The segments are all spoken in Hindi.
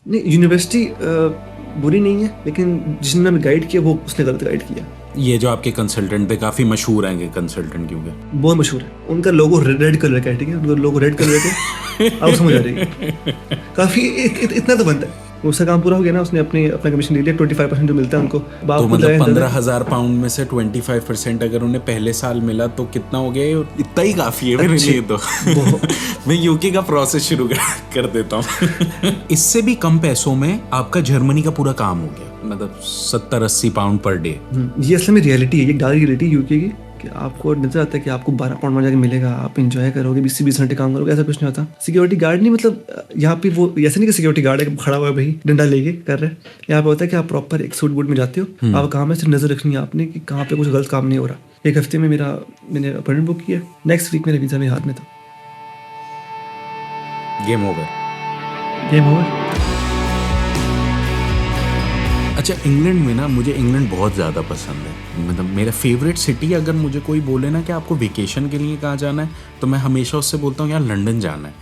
नहीं, यूनिवर्सिटी बुरी नहीं है, लेकिन जिसने हमें गाइड किया वो उसने गलत गाइड किया। ये जो आपके कंसल्टेंट थे काफ़ी मशहूर हैं कंसल्टेंट, क्योंकि बहुत मशहूर है। उनका लोगो रेड कलर का है, ठीक है, उनका लोगो रेड कलर का आप समझ आ रही है। काफ़ी इतना तो बनता है। उसका काम पूरा हो गया ना, उसने अपना कमीशन ले लिया, 25% जो मिलता है उनको। तो मतलब 15,000 पाउंड में से 25% अगर उन्हें पहले साल मिला तो कितना हो गया? इतना ही काफ़ी है मेरे लिए तो। मैं यूके का प्रोसेस शुरू कर देता हूँ। इससे भी कम पैसों में आपका जर्मनी का पूरा काम हो गया, मतलब 70-80 पाउंड पर डे। ये असल में रियलिटी है, ये डार्क रियलिटी यूके की, कि आपको नजर आता है कि आपको 12 पाउंड में जाके मिलेगा, आप इंजॉय करोगे, 20 घंटे काम करोगे, ऐसा कुछ नहीं होता। सिक्योरिटी गार्ड नहीं, मतलब यहाँ पे वो ऐसा नहीं कि सिक्योरिटी गार्ड है खड़ा हुआ है भाई डंडा लेके कर रहे हैं। यहाँ पे होता है कि आप प्रॉपर एक सूट बूट में जाते हो, आप काम है सिर्फ नजर रखनी है आपने कि कहाँ पे कुछ गलत काम नहीं हो रहा। एक हफ्ते में मैंने अपॉइंटमेंट बुक किया, नेक्स्ट वीक मेरा वीजा मेरे हाथ में था। Game over. अच्छा, इंग्लैंड में ना, मुझे इंग्लैंड बहुत ज़्यादा पसंद है। मतलब मेरा फेवरेट सिटी, अगर मुझे कोई बोले ना कि आपको वेकेशन के लिए कहाँ जाना है, तो मैं हमेशा उससे बोलता हूँ यार लंदन जाना है।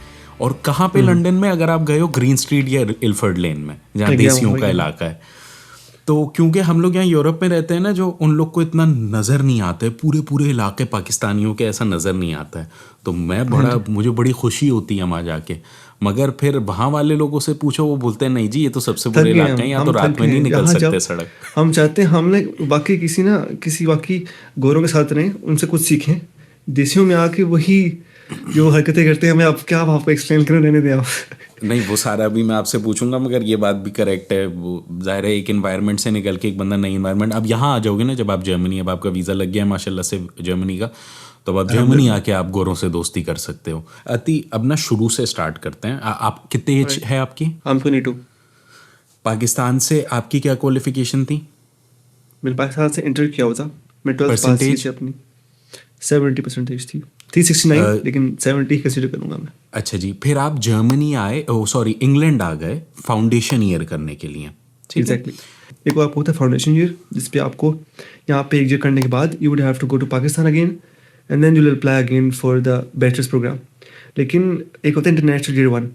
और कहाँ पे लंदन में? अगर आप गए हो ग्रीन स्ट्रीट या इल्फर्ड लेन में, जहाँ देसियों का इलाका है। तो क्योंकि हम लोग यहाँ यूरोप में रहते हैं ना, जो उन लोग को इतना नज़र नहीं आता है, पूरे इलाके पाकिस्तानियों के ऐसा नज़र नहीं आता है। तो मुझे बड़ी खुशी होती है वहाँ जाके। मगर फिर वहाँ वाले लोगों से पूछो, वो बोलते हैं नहीं जी ये तो सबसे बुरे इलाके हैं, यहाँ तो रात में नहीं निकल सकते सड़क। हम चाहते हैं हमने बाकी किसी बाकी गोरों के साथ रहें, उनसे कुछ सीखें। देसियों में आके वही जो हरकतें करते हैं, हमें अब क्या आपको एक्सप्लेन करें, रहने दें आप। नहीं, वो सारा भी मैं आपसे पूछूंगा, मगर ये बात भी करेक्ट है। वो जाहिर है एक इन्वायरमेंट से निकल के एक बंदा नई इन्वायरमेंट, अब यहाँ आ जाओगे ना जब आप जर्मनी, अब आपका वीज़ा लग गया है माशाल्लाह से जर्मनी का, तो अब जर्मनी आके आप गोरों से दोस्ती कर सकते हो। अति अब ना शुरू से स्टार्ट करते हैं। आप कितने एज है आपकी? I'm 22। पाकिस्तान से आपकी क्या क्वालिफिकेशन थी? मैंने पाकिस्तान से इंटर किया हुआ था, मैं 12th पास की थी अपनी, 70% थी, 369, लेकिन 70 कंसीडर करूंगा मैं। अच्छा जी, फिर आप जर्मनी आए, इंग्लैंड आ गए फाउंडेशन ईयर करने के लिए। एग्जैक्टली। एक आपको होता है फाउंडेशन ईयर, जिसपे आपको यहाँ पे एक ईयर करने के बाद you would have to go to Pakistan again and then you will apply again for the bachelors program. लेकिन एक होता है इंटरनेशनल ईयर 1,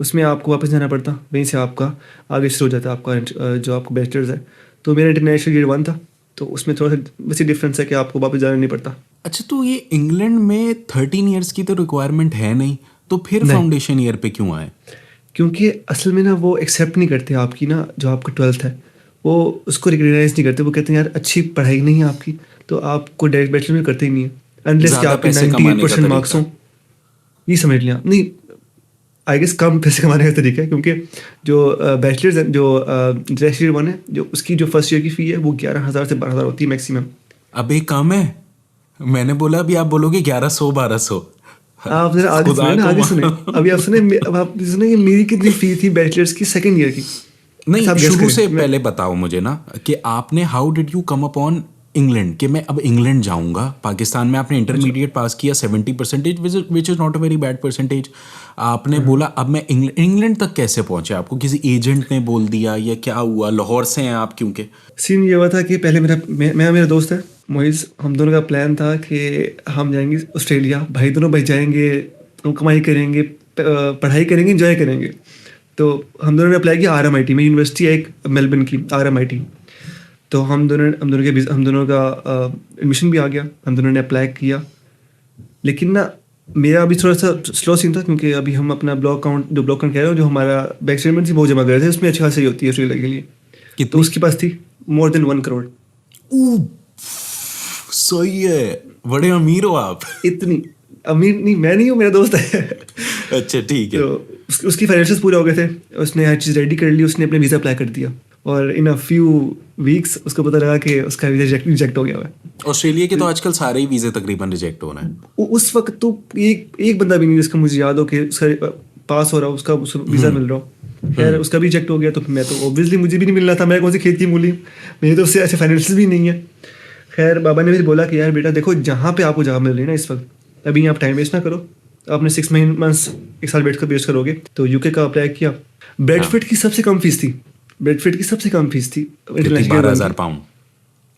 उसमें आपको वापस जाना पड़ता, वहीं से आपका आगे शुरू हो जाता है आपका जो आपका बैचलर्स है। तो मेरा इंटरनेशनल ईयर 1 था, तो उसमें थोड़ा सा वैसे डिफरेंस है कि आपको वापस जाना नहीं पड़ता। अच्छा, तो ये इंग्लैंड में 13 ईयर्स की तो रिक्वायरमेंट है नहीं, तो फिर फाउंडेशन ईयर पे क्यों आए? क्योंकि असल में ना वो एक्सेप्ट नहीं करते आपकी ना, जो आपका 12th है वो उसको रिकग्नाइज नहीं करते। वो कहते हैं यार अच्छी पढ़ाई नहीं है आपकी, तो आपको डायरेक्ट बैचलर में करते ही नहीं है, अनलेस कि आपके 98% मार्क्स हों। ये समझ लिया नहीं, आई गेस कम पैसे कमाने का तरीका है, क्योंकि जो बैचलर्स है, जो इंटरनेशनल ईयर 1 है, जो उसकी जो फर्स्ट ईयर की फ़ी है वो 11,000 से 12,000 होती है मैक्सिमम। अब एक काम है, मैंने बोला अभी आप बोलोगे 1100-1200। आप जरा आगे सुने। अभी आप सुने कि मेरी कितनी फी थी बैचलर्स की सेकंड ईयर की। नहीं, शुरू से पहले बताओ मुझे ना कि आपने how did you come upon England, कि मैं अब इंग्लैंड जाऊंगा। पाकिस्तान में आपने इंटरमीडिएट पास किया 70%, which is not a very bad percentage. आपने बोला अब मैं इंग्लैंड तक कैसे पहुंचे? आपको किसी एजेंट ने बोल दिया या क्या हुआ? लाहौर से हैं आप? क्योंकि सीन ये हुआ था कि पहले मेरा दोस्त है मोइज़, हम दोनों का प्लान था कि हम जाएंगे ऑस्ट्रेलिया, दोनों भाई जाएंगे, कमाई करेंगे, पढ़ाई करेंगे, इंजॉय करेंगे। तो हम दोनों ने अप्लाई किया RMIT में, यूनिवर्सिटी है एक मेलबर्न की, RMIT। तो हम दोनों का एडमिशन भी आ गया, हम दोनों ने अप्लाई किया। लेकिन ना मेरा अभी थोड़ा सा स्लो सीन था, क्योंकि अभी हम अपना ब्लॉक काउंट कह रहे हो, जो हमारा बैंक स्टेटमेंट थी वो जमा कर रहे थे, उसमें अच्छी खासी होती है ऑस्ट्रेलिया के लिए। तो उसके पास थी मोर देन 1 करोड़। सही है, बड़े अमीर हो आप। इतनी अमीर नहीं, मैं नहीं हूँ, मेरा दोस्त है। अच्छा ठीक है। तो उसकी फाइनेंशियल्स पूरे हो गए थे, उसने हर चीज़ रेडी कर ली, उसने अपने वीज़ा अप्लाई कर दिया, और इन अ फ्यू वीक्स उसको पता लगा कि उसका वीज़ा रिजेक्ट हो गया है। ऑस्ट्रेलिया के तो आजकल सारे ही वीज़े तकरीबन रिजेक्ट हो रहे हैं। उस वक्त तो एक बंदा भी नहीं जिसका मुझे याद हो कि उसका पास हो रहा हो, उसका वीज़ा मिल रहा हो। खैर उसका भी रिजेक्ट हो गया, तो मैं तो ऑब्वियसली मुझे भी नहीं मिल रहा था, मैं कौन सी खेत की मूली, मेरी तो उससे ऐसे फाइनेंशियल भी नहीं है। खैर बाबा ने मुझे बोला कि यार बेटा देखो, जहाँ पे आपको जगह मिल रही है ना इस वक्त, अभी आप टाइम वेस्ट ना करो, आपने 6 मंथ्स 1 साल वेस्ट करोगे। तो यूके का अप्लाई किया। ब्रेडफोर्ड की सबसे कम फीस थी, 12,000 पाउंड,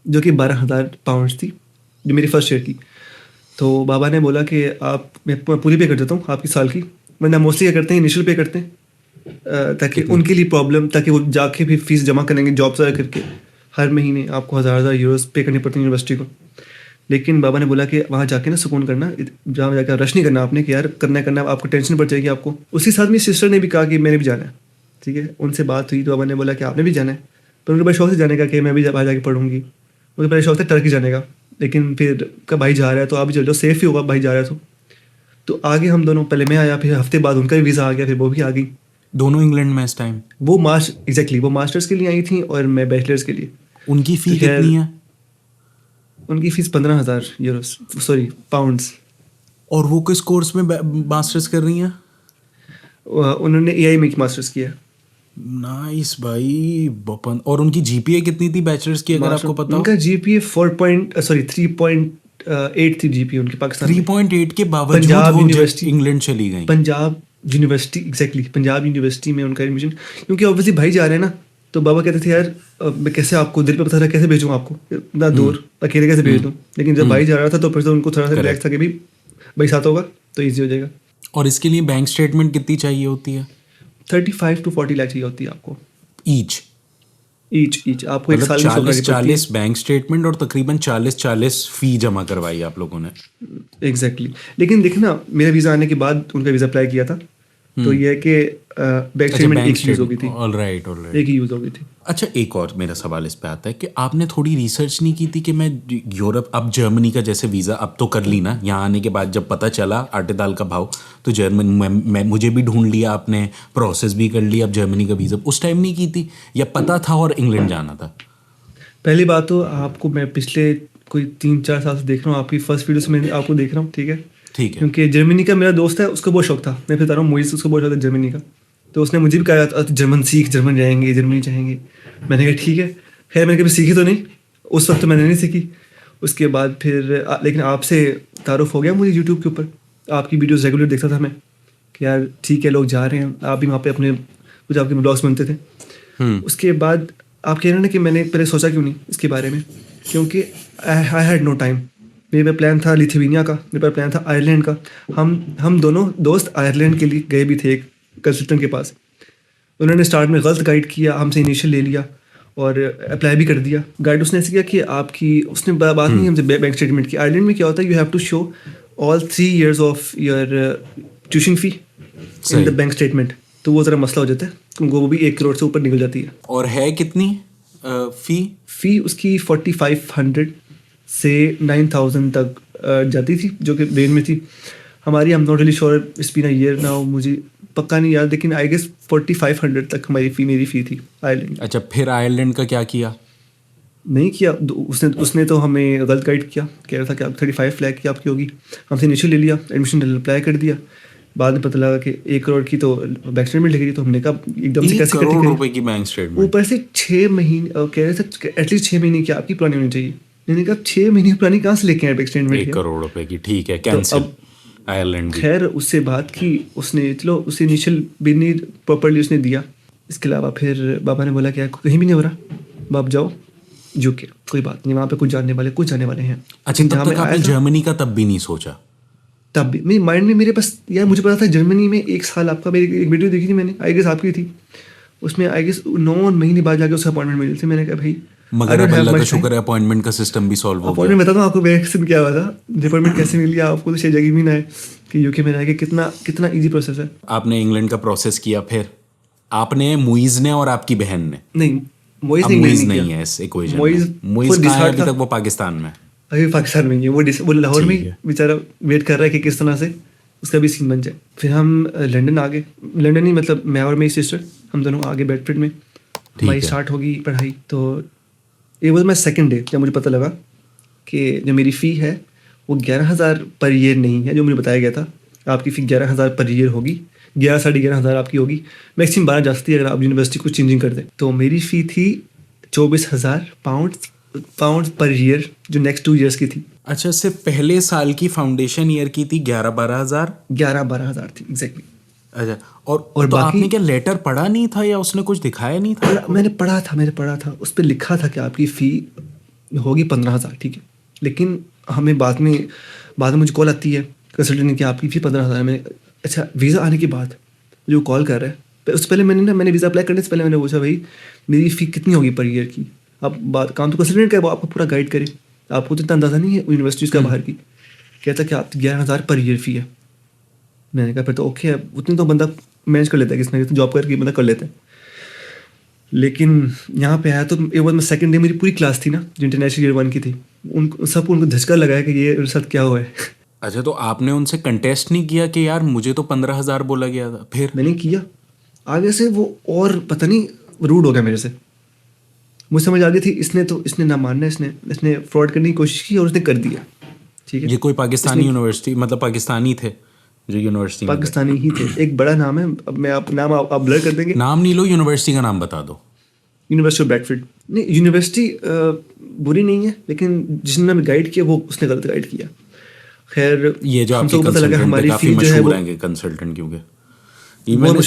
जो कि 12,000 पाउंड थी, जो मेरी फर्स्ट ईयर की। तो बाबा ने बोला कि मैं पूरी पे कर देता हूँ आपकी साल की, वरना मोस्टली क्या करते हैं इनिशियल पे करते हैं, ताकि उनके लिए प्रॉब्लम, ताकि वो जाके भी फीस जमा करेंगे जॉब से करके, हर महीने आपको 1000 यूरोस पे करनी पड़ती है यूनिवर्सिटी को। लेकिन बाबा ने बोला कि वहाँ जाके ना सुकून करना, जहाँ जाकर रश नहीं करना आपने कि यार करना है, आपको टेंशन पड़ जाएगी आपको। उसी साथ मेरी सिस्टर ने भी कहा कि मैंने भी जाना है, ठीक है। उनसे बात हुई तो बाबा ने बोला कि आपने भी जाना है, पर उनके बड़े शौक से जाने का कि मैं भी वहाँ जाके पढ़ूंगी। मुझे बड़े शौक था टर्की जाने का, लेकिन फिर का भाई जा रहा है तो आप भी चल जाओ, सेफ ही होगा, भाई जा रहा है तो आगे हम दोनों, पहले मैं आया, फिर हफ्ते बाद उनका भी वीज़ा आ गया, फिर वो भी आ गई। दोनों इंग्लैंड में इस टाइम? वो वो मास्टर्स के लिए आई थी और मैं बैचलर्स के लिए। उनकी फ़ी तो खैर, कितनी है? उनकी फ़ीस 15,000 यूरोस, सॉरी पाउंड्स। और वो किस कोर्स में मास्टर्स कर रही हैं? उन्होंने एआई में मास्टर्स किया। नाइस भाई बपन। और उनकी जीपीए कितनी थी बैचलर्स की, अगर आपको पता हो? उनका जीपीए 3.8 थी जीपीए उनकी पाकिस्तान में। 3.8 के बावजूद पंजाब वो यूनिवर्सिटी, इंग्लैंड चली गई। Punjab university, exactly Punjab university में उनका एडमिशन। क्योंकि ऑब्वियसली भाई जा रहे हैं ना, तो बाबा कहते थे यार मैं कैसे आपको दिल पे पता था, कैसे भेजूँ आपको इतना दूर अकेले, कैसे भेज दूँ। लेकिन जब भाई जा रहा था तो फिर तो उनको थोड़ा सा रिलैक्स था कि भाई साथ होगा तो ईजी हो जाएगा। और इसके लिए बैंक स्टेटमेंट कितनी चाहिए होती है? 35 to 40 लाख चाहिए होती है आपको ईच आपको एक साल में 40 बैंक स्टेटमेंट और तकरीबन 40 फी जमा करवाई आप लोगों ने। एग्जैक्टली। लेकिन देखना, मेरा वीज़ा आने के बाद उनका वीज़ा अप्लाई किया था, तो ये है कि बैंक स्टेटमेंट एक यूज़ हो गई थी। ऑलराइट। एक ही यूज़ हो गई थी। अच्छा, एक और मेरा सवाल इस पे आता है कि आपने थोड़ी रिसर्च नहीं की थी कि मैं यूरोप, अब जर्मनी का जैसे वीज़ा अब तो कर ली ना, यहाँ आने के बाद जब पता चला आटे दाल का भाव, तो जर्मनी मुझे भी ढूंढ लिया आपने, प्रोसेस भी कर लिया, अब जर्मनी का वीज़ा उस टाइम नहीं की थी, या पता था और इंग्लैंड जाना था? पहली बात तो आपको मैं पिछले कोई 3-4 साल से देख रहा हूँ, आपकी फर्स्ट वीडियो से मैं आपको देख रहा हूँ, ठीक है। क्योंकि जर्मनी का मेरा दोस्त है, उसको बहुत शौक था, मैं बता रहा हूँ, मुझे उसको बहुत शौक था जर्मनी का। तो उसने मुझे भी कहा जर्मन सीख, जर्मन जाएंगे, जर्मनी जाएंगे। मैंने कहा ठीक है। खैर मैंने कभी सीखी तो नहीं, उस वक्त तो मैंने नहीं सीखी। उसके बाद फिर लेकिन आपसे तारुफ हो गया मुझे यूट्यूब के ऊपर, आपकी वीडियोस रेगुलर देखता था मैं कि यार ठीक है लोग जा रहे हैं, आप भी वहाँ पे अपने कुछ आपके ब्लॉग्स बनते थे। उसके बाद आप कह रहे हैं ना कि मैंने पहले सोचा क्यों नहीं इसके बारे में, क्योंकि आई हैड नो टाइम। मेरे पास प्लान था लिथुआनिया का, मेरे पास प्लान था आयरलैंड का। हम दोनों दोस्त आयरलैंड के लिए गए भी थे एक कंसल्टेंट के पास। उन्होंने स्टार्ट में गलत गाइड किया, हमसे इनिशियल ले लिया और अप्लाई भी कर दिया। गाइड उसने ऐसे किया कि आपकी, उसने बात नहीं हमसे बैंक स्टेटमेंट की। आयरलैंड में क्या होता है, you have to show all 3 years of your tuition fee in the bank statement. तो वो ज़रा मसला हो जाता है, क्योंकि वो भी 1 करोड़ से ऊपर निकल जाती है। और है कितनी फ़ी उसकी 4500 से 9000 तक जाती थी, जो कि रेंज में थी हमारी। हम not really sure, it's been a year now, मुझे पक्का नहीं याद, लेकिन आई गेस 4500 तक मेरी फ़ी थी आयरलैंड। अच्छा, फिर आयरलैंड का क्या किया? नहीं किया उसने तो हमें गलत गाइड किया, कह रहा था कि आप 35 लाख की आपकी होगी। हमसे इनिशियल ले लिया, एडमिशन अप्लाई कर दिया। बाद में पता लगा कि 1 करोड़ की तो बैंक स्टेटमेंट लगी। तो हमने कहा एकदम से कैसे 1 करोड़ रुपए की बैंक स्टेटमेंट, ऊपर से 6 महीने कह रहे थे, एटलीस्ट 6 महीने की आपकी पुरानी होनी चाहिए। मैंने कहा 6 महीने पुरानी कहाँ से लेके आए बैंक स्टेटमेंट? 1 करोड़ रुपए की, ठीक है, कैंसिल आयरलैंड। खैर उससे बात की उसने, चलो उसे इनिशियल भी नहीं प्रॉपरली उसने दिया। इसके अलावा फिर बाबा ने बोला कि कहीं भी नहीं हो रहा, बाप जाओ यूके, कोई बात नहीं, वहाँ पे कुछ जानने वाले हैं। अच्छा, तब तक आपने जर्मनी का तब भी नहीं सोचा? तब भी मेरे माइंड में, मेरे पास यार मुझे पता था जर्मनी में 1 साल आपका, मेरी एक वीडियो देखी थी मैंने, आई गेस आपकी थी, उसमें आई गेस 9 महीने बाद जाके उसका अपॉइंटमेंट मिली थी। मैंने कहा भाई, मगर अब अल्लाह का शुक्र है अपॉइंटमेंट का सिस्टम भी सॉल्व हो गया। अपॉइंटमेंट बताता हूँ आपको मेरे किस्म क्या हुआ था, अपॉइंटमेंट कैसे मिली आपको तो शायद जगी भी ना है कि यूके में रह के कितना ईजी प्रोसेस है। आपने इंग्लैंड का प्रोसेस किया, फिर आपने, मुइज़ ने और आपकी बहन ने? नहीं, मुइज़ नहीं है इस इक्वेशन में। मुइज़ कहाँ है अभी तक? वो पाकिस्तान में, अभी पाकिस्तान में ही है वो लाहौर में बेचारा वेट कर रहा है कि किस तरह से उसका भी सीन बन जाए। फिर हम लंदन आ गए, लंदन नहीं मतलब मैं और मेरी सिस्टर, हम दोनों आगे बेडफोर्ड में हमारी स्टार्ट होगी पढ़ाई। तो ये वो मैं सेकंड डे जब मुझे पता लगा कि जो मेरी फ़ी है वो 11,000 पर ईयर नहीं है, जो मुझे बताया गया था आपकी फ़ी 11,000 पर ईयर होगी, 11-11,500 आपकी होगी, मैक्सिमम 12 जा सकती है अगर आप यूनिवर्सिटी कुछ चेंजिंग कर दें। तो मेरी फ़ी थी 24,000 पाउंड पर ईयर, जो नेक्स्ट 2 years की थी। अच्छा, सिर्फ पहले साल की फाउंडेशन ईयर की थी 11-12 हज़ार? 11-12,000 थी एग्जैक्टली। अच्छा, और तो आपने क्या लेटर पढ़ा नहीं था या उसने कुछ दिखाया नहीं था? मैंने पढ़ा था, उस पर लिखा था कि आपकी फ़ी होगी 15,000, ठीक है। लेकिन हमें बाद में मुझे कॉल आती है कंसल्टेंट की, आपकी फ़ी 15,000 में। अच्छा, वीज़ा आने के बाद जो कॉल कर रहा है उससे पहले मैंने वीज़ा अप्लाई करने से पहले मैंने पूछा भाई मेरी फ़ी कितनी होगी पर ईयर की। अब बात काम तो कंसल्टेंट का है, वो आपको पूरा गाइड करे, आपको तो इतना अंदाज़ा नहीं है यूनिवर्सिटीज़ का बाहर की। कहता कि आप 11,000 पर ईयर फ़ी है। मैंने कहा फिर तो ओके है, उतनी तो बंदा मैनेज कर लेता है, किसी ना किसी जॉब करके बंदा कर लेता है। लेकिन यहाँ पे आया तो एक बार मैं सेकंड डे मेरी पूरी क्लास थी ना जो इंटरनेशनल ईयर 1 की थी, उनको झटका लगाया कि ये मेरे साथ क्या हुआ है। अच्छा, तो आपने उनसे कंटेस्ट नहीं किया कि यार मुझे तो 15,000 बोला गया था? फिर मैंने किया, आगे से वो और पता नहीं रूड हो गया मेरे से। मुझे समझ आ गई थी इसने ना मानना, इसने फ्रॉड करने की कोशिश की और उसने कर दिया। ठीक है, ये कोई पाकिस्तानी यूनिवर्सिटी, मतलब पाकिस्तानी थे जो यूनिवर्सिटी में थे? पाकिस्तानी ही थे। एक बड़ा नाम है, अब मैं नाम आप ब्लर कर देंगे। नाम नहीं लो, यूनिवर्सिटी का नाम बता दो। University of Bradford. नहीं, यूनिवर्सिटी बुरी नहीं है, लेकिन जिसने हमें गाइड किया वो उसने गलत गाइड किया। खैर ये जो आपके हमको पता लगा कंसल्टेंट हमारी काफ़ी फी जो है मशहूर वो हैं कंसल्टेंट, क्योंकि ये मैंने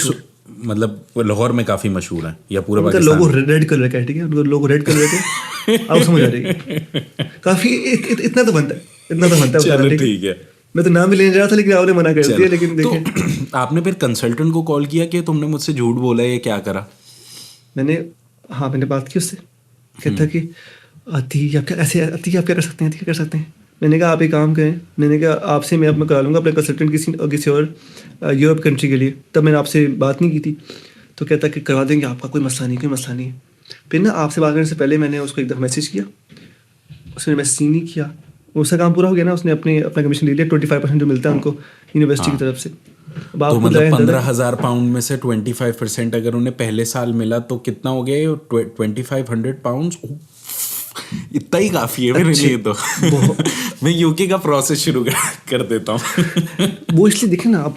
मतलब वो लाहौर में काफ़ी मशहूर हैं या पूरा उनका पाकिस्तान? लोगो रेड कलर का है, ठीक है, उनका लोगो रेड कलर का है। आप समझ आ रही है, काफ़ी इतना तो बनता है, चलो ठीक है। मैं तो नाम भी लेने जा रहा था लेकिन आपने मना कर दिया। लेकिन तो देखिए आपने फिर कंसल्टेंट को कॉल किया कि तुमने मुझसे झूठ बोला है, ये क्या करा? मैंने बात की उससे। कहता कि आती आप क्या ऐसे, आती आप क्या कर सकते हैं, क्या कर सकते हैं। मैंने कहा आप एक काम करें, मैंने कहा आपसे मैं करा लूँगा अपने कंसल्टेंट किसी और यूरोप कंट्री के लिए। तब मैंने आपसे बात नहीं की थी। तो कहता कि करवा देंगे, आपका कोई मसला नहीं है। फिर ना आपसे बात करने से पहले मैंने उसको एक दफ़ा मैसेज किया, उसने मैसेज नहीं किया, उसका काम पूरा हो गया ना, उसने अपना कमीशन ले लिया। 25% जो मिलता है उनको यूनिवर्सिटी की तरफ से। तो मतलब 15,000 पाउंड में से 25% अगर उन्हें पहले साल मिला तो कितना हो गया? 2500 पाउंड। इतना ही काफ़ी है मेरे लिए तो। मैं यूके का प्रोसेस शुरू कर देता हूँ। वो इसलिए देखे ना, अब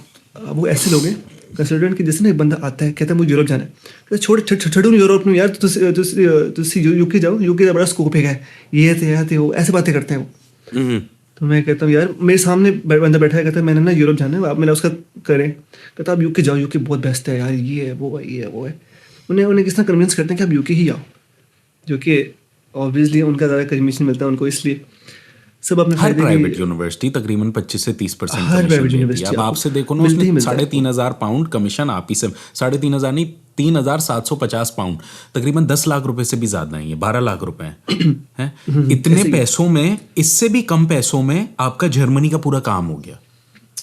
वो ऐसे लोग हैं कंसल्टेंट के, जैसे ना एक बंदा आता है कहता है मुझे यूरोप जाना है, छोड़ो यूरोप में यार, तुम यूके जाओ, यूके का बड़ा स्कोप है, ये थे वो ऐसे बातें करते हैं वो। तो मैं कहता हूँ यार मेरे सामने बंदा बैठा है, कहता है मैंने ना यूरोप जाना है, आप मैंने उसका करें, कहता आप यूके जाओ, यूके बहुत बेस्ट है यार, ये है वो है। उन्हें किस तरह कन्विंस करते हैं कि आप यूके ही आओ, जो कि ऑब्वियसली उनका ज़्यादा कमीशन मिलता है उनको, इसलिए सब अपने हर प्राइवेट यूनिवर्सिटी तकरीबन 25 से 30% कमीशन देती है। अब आपसे देखो ना, उसने 3,500 पाउंड कमीशन आप ही से, 3,500 नहीं 3,750 पाउंड, तकरीबन 10 लाख रुपए से भी ज्यादा है, ये 12 लाख रुपए हैं। इतने पैसों में, इससे भी कम पैसों में आपका जर्मनी का पूरा काम हो गया।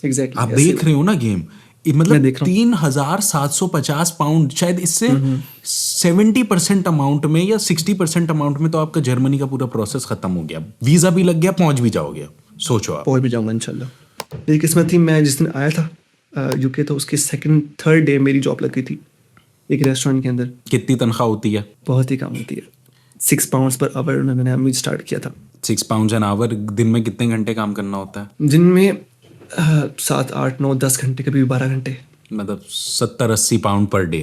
एग्जैक्टली आप देख रहे हो ना गेम, मतलब 3,750 पाउंड, शायद इससे 70% अमाउंट में या 60% अमाउंट में तो आपका जर्मनी का पूरा प्रोसेस खत्म हो गया। वीजा भी लग गया, पहुंच भी जाओगे। सोचो आप। पहुंच भी जाऊंगा इंशाल्लाह। मेरी किस्मत थी, मैं जिस दिन आया था यूके, तो उसके थर्ड डे मेरी जॉब लगी थी एक रेस्टोरेंट के अंदर। कितनी तनख्वाह होती है? बहुत ही कम होती है, 6 पाउंड पर आवर उन्होंने हमें स्टार्ट किया था। 6 पाउंड एन आवर। दिन में कितने घंटे काम करना होता है? दिन में 7, 8, 9, 10 घंटे, कभी 12 घंटे, मतलब 70-80 पाउंड पर डे।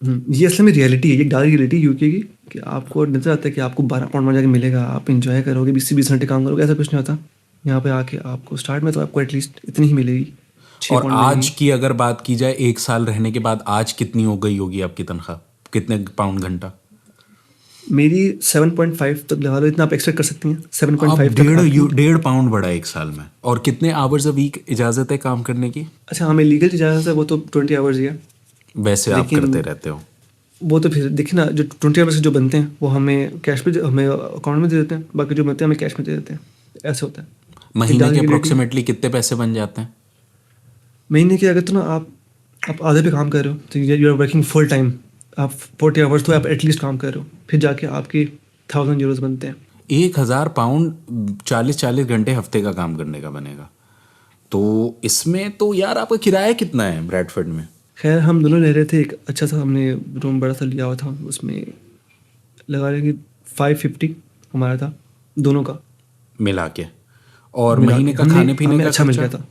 ये असल में रियलिटी है, ये डार्क रियलिटी यूके की, कि आपको नजर आता है कि आपको 12 पाउंड में जाके मिलेगा, आप इंजॉय करोगे, 20 घंटे काम करोगे, ऐसा कुछ नहीं होता। यहाँ पे आके आपको स्टार्ट में तो आपको एटलीस्ट इतनी ही मिलेगी। और आज की अगर बात की जाए, 1 साल रहने के बाद आज कितनी हो गई होगी आपकी तनख्वाह? कितने पाउंड घंटा? मेरी 7.5 तक लगा लो, इतना आप एक्सपेक्ट कर सकती हैं। 7.5 डेढ़ पाउंड बढ़ा 1 साल में। और कितने आवर्स अ वीक इजाजत है काम करने की? अच्छा, हमें लीगल इजाजत है, वो तो 20 आवर्स ही है। वैसे आप करते रहते हो वो तो फिर देखिए ना, जो 20 आवर्स जो बनते हैं वो हमें कैश पे, हमें अकाउंट में दे देते हैं, बाकी जो बनते हैं हमें कैश में दे देते हैं, ऐसे होता है। महीने के अप्रोक्सीमेटली कितने पैसे बन जाते हैं? महीने के अगर तो ना आप आधे पे काम कर रहे हो तो you are working full time, आप 40 आवर्स तो आप एटलीस्ट काम कर रहे हो, फिर जाके आपके 1000 यूरोज बनते हैं। 1,000 पाउंड 40 घंटे हफ्ते का काम करने का बनेगा। तो इसमें तो यार आपका किराया कितना है ब्रैडफोर्ड में? खैर हम दोनों रह रहे थे, एक अच्छा सा हमने रूम बड़ा सा लिया हुआ था, उसमें लगा रहे कि 550 हमारा था दोनों का मिला के। और महीने का खाने पीने का अच्छा मिल गया था।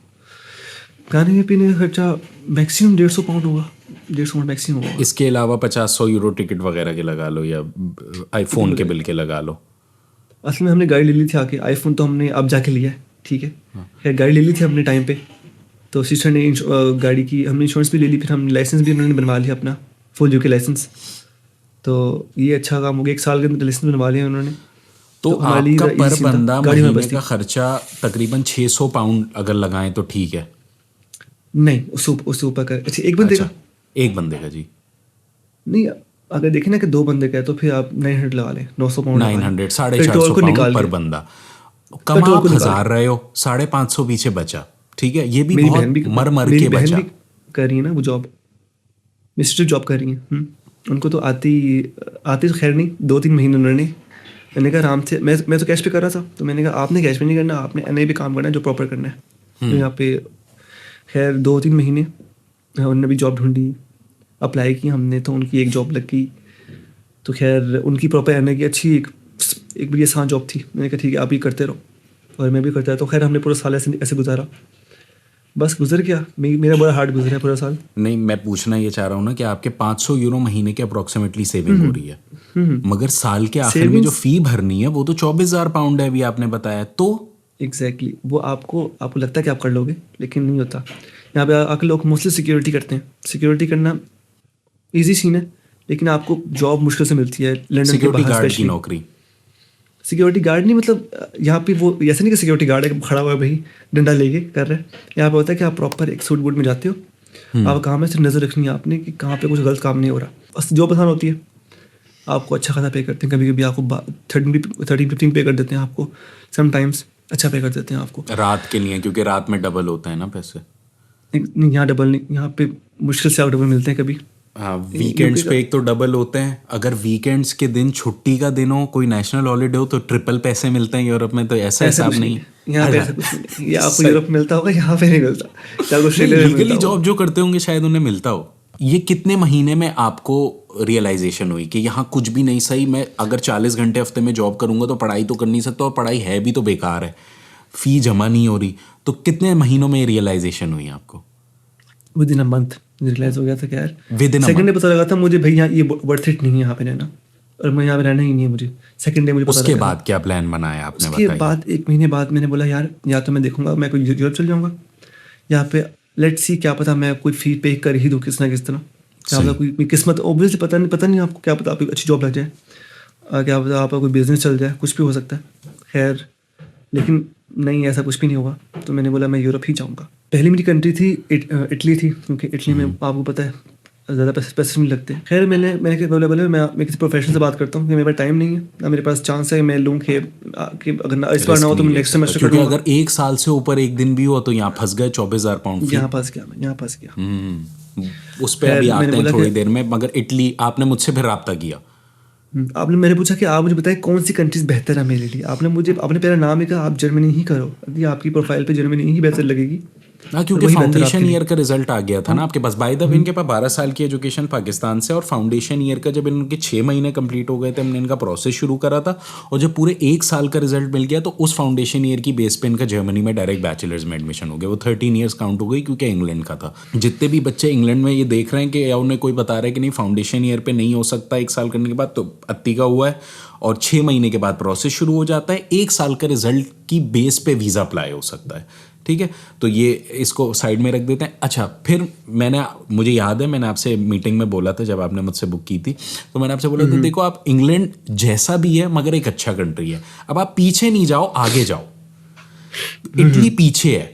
खाने पीने का खर्चा मैक्सिमम 150 पाउंड होगा, 150 पाउंड मैक्सिमम होगा। इसके अलावा 50-100 यूरो टिकट वगैरह के लगा लो, या आईफोन के बिल के लगा लो। असल में हमने गाड़ी ले ली थी आके, आईफोन तो हमने अब जाके लिया है, ठीक है। खैर गाड़ी ले ली थी अपने टाइम पे, तो सिस्टर ने गाड़ी की हमने इंश्योरेंस भी ले ली, फिर हमने लाइसेंस भी उन्होंने बनवा लिया अपना, फुल यूके लाइसेंस। तो ये अच्छा काम हो गया, 1 साल के अंदर लाइसेंस बनवा लिया उन्होंने। तो आपका पर बंदा महीने का खर्चा तकरीबन 600 पाउंड अगर लगाएं तो ठीक है? नहीं, उससे ऊपर का। अच्छा, एक बंदे का? एक बंदे का जी। नहीं, अगर देखें ना कि 2 बंदे का है तो फिर आप 900 लगा लें, 900 पाउंड लगा लें। 900 450 पेट्रोल को पाउंड निकाल पर के, बंदा, पेट्रोल कमा को आप निकाल 1000 रहे हो, 550 पीछे बचा, ठीक है, ये भी मेरी बहुत बहन भी मर मर मेरी के बहन बचा। भी कर रही है ना वो जॉब, मिस्ट्री जॉब कर रही है। उनको तो आती तो खैर नहीं, 2-3 महीने उन्होंने, मैंने कहा आराम से, मैं तो कैश पे कर रहा था, तो मैंने कहा आपने कैश पे नहीं करना, आपने एनआई पे काम करना है जो प्रॉपर करना है। तो यहाँ पे खैर 2-3 महीने उन्होंने भी जॉब ढूंढी, अप्लाई की हमने, तो उनकी एक जॉब लग गई। तो खैर उनकी प्रॉपर एनआई की अच्छी एक बड़ी आसान जॉब थी। मैंने कहा ठीक है आप ये करते रहो, और मैं भी करता रहा। तो खैर हमने पूरा साल ऐसे गुजारा, बस गुजर गया। मेरा बड़ा हार्ड गुजरा पूरा साल। नहीं, मैं पूछना ये चाह रहा हूँ ना कि आपके 500 यूरो महीने के अप्रोक्सीमेटली सेविंग हो रही है, मगर साल के आखिर में जो फी भरनी है वो तो 24,000 पाउंड है, अभी आपने बताया। तो एग्जैक्टली वो आपको लगता है कि आप कर लोगे, लेकिन नहीं होता। यहाँ पे आकर लोग मोस्टली सिक्योरिटी करते हैं। सिक्योरिटी करना इजी सीन है, लेकिन आपको जॉब मुश्किल से मिलती है लंदन के सिक्योरिटी बाहर। गार्ड की स्पेशली नौकरी, सिक्योरिटी गार्ड नहीं, मतलब यहाँ पे वो ऐसा नहीं कि सिक्योरिटी गार्ड है खड़ा हुआ है भाई डंडा लेके कर रहे हैं। यहाँ पे होता है कि आप प्रॉपर एक सूट बूट में जाते हो, आप काम है सिर्फ नज़र रखनी है आपने कि कहाँ पे कुछ गलत काम नहीं हो रहा, बस जॉब आसान होती है। आपको अच्छा खासा पे करते हैं, कभी कभी आपको 13-15 पे कर देते हैं आपको, समटाइम्स अच्छा पे कर देते हैं आपको रात के लिए, क्योंकि रात में डबल होते हैं ना पैसे। नहीं, यहाँ डबल नहीं, यहाँ पे मुश्किल से आप डबल मिलते हैं कभी। हाँ, वीकेंड्स पे एक तो डबल होते हैं, अगर वीकेंड्स के दिन छुट्टी का दिन हो, कोई नेशनल हॉलीडे हो, तो ट्रिपल पैसे मिलते हैं। यूरोप में तो ऐसा हिसाब नहीं है, यहाँ पे ऐसा कुछ नहीं। ये आपको यूरोप में मिलता होगा, यहाँ पे नहीं मिलता। चाहे ऑस्ट्रेलिया में लीगली जॉब जो करते होंगे शायद उन्हें मिलता हो। ये कितने महीने में आपको रियलाइजेशन हुई कि यहाँ कुछ भी नहीं सही, मैं अगर 40 घंटे हफ्ते में जॉब करूंगा तो पढ़ाई तो कर नहीं सकता, और पढ़ाई है भी तो बेकार है, फी जमा नहीं हो रही। तो कितने महीनों में रियलाइजेशन हुई आपको? Within a month realize हो गया था कि यार, within a second day पता लगा था मुझे भाई यहाँ ये वर्थ इट नहीं है यहाँ पे रहना, और मैं यहाँ पे रहना ही नहीं है मुझे। सेकंड डे मुझे पता उसके लगा। बाद क्या प्लान बनाया आपने? उसके बाद 1 महीने बाद मैंने बोला यार, या तो मैं देखूंगा मैं कोई यूरोप चल जाऊंगा, यहाँ पे लेट्स सी क्या पता मैं कोई फी पे कर ही दूँ किस ना किस तरह, क्या पता कोई किस्मत, ऑब्वियसली पता नहीं आपको, क्या पता आपको अच्छी जॉब लग जाए, क्या पता आपका कोई बिजनेस चल जाए, कुछ भी हो सकता है। खैर लेकिन नहीं, ऐसा कुछ भी नहीं हुआ। तो मैंने बोला मैं यूरोप ही जाऊँगा। पहली मेरी कंट्री थी इटली थी, क्योंकि इटली में आपको पता है ज़्यादा पैसे नहीं लगते। खैर मैंने क्या बोला मैं किसी प्रोफेशनल से बात करता हूँ कि मेरे पास टाइम नहीं है ना, मेरे पास चांस है मैं लूँ कि अगर इस बार ना हो तो मैं नेक्स्ट सेमेस्टर क्योंकि करूँगा। अगर 1 साल से ऊपर एक दिन भी हुआ तो यहाँ फंस गए 24,000 पाउंड फी। यहाँ फंस गया। उस पर अभी आते हैं थोड़ी देर में, मगर इटली आपने मुझसे फिर राब्ता किया। आपने मैंने पूछा कि आप मुझे बताएं कौन सी कंट्रीज बेहतर है मेरे लिए। आपने पहला नाम ही कहा, आप जर्मनी ही करो, यदि आपकी प्रोफाइल पे जर्मनी ही बेहतर लगेगी। हाँ, क्योंकि फाउंडेशन ईयर का रिजल्ट आ गया था ना आपके पास। बाय द वे इनके पास 12 साल की एजुकेशन पाकिस्तान से, और फाउंडेशन ईयर का जब इनके 6 महीने कंप्लीट हो गए थे, हमने इनका प्रोसेस शुरू करा था, और जब पूरे 1 साल का रिजल्ट मिल गया तो उस फाउंडेशन ईयर की बेस पे इनका जर्मनी में डायरेक्ट बैचलर्स में एडमिशन हो गया। वो 13 ईयर्स काउंट हो गई क्योंकि इंग्लैंड का था। जितने भी बच्चे इंग्लैंड में ये देख रहे हैं कि या उन्हें कोई बता रहा है कि नहीं फाउंडेशन ईयर पे नहीं हो सकता 1 साल करने के बाद, तो अत्ती का हुआ है, और 6 महीने के बाद प्रोसेस शुरू हो जाता है। 1 साल का रिजल्ट की बेस पे वीज़ा अप्लाई हो सकता है, ठीक है। तो ये इसको साइड में रख देते हैं। अच्छा, फिर मुझे याद है मैंने आपसे मीटिंग में बोला था जब आपने मुझसे बुक की थी, तो मैंने आपसे बोला था देखो आप इंग्लैंड जैसा भी है मगर एक अच्छा कंट्री है, अब आप पीछे नहीं जाओ आगे जाओ। इटली पीछे है,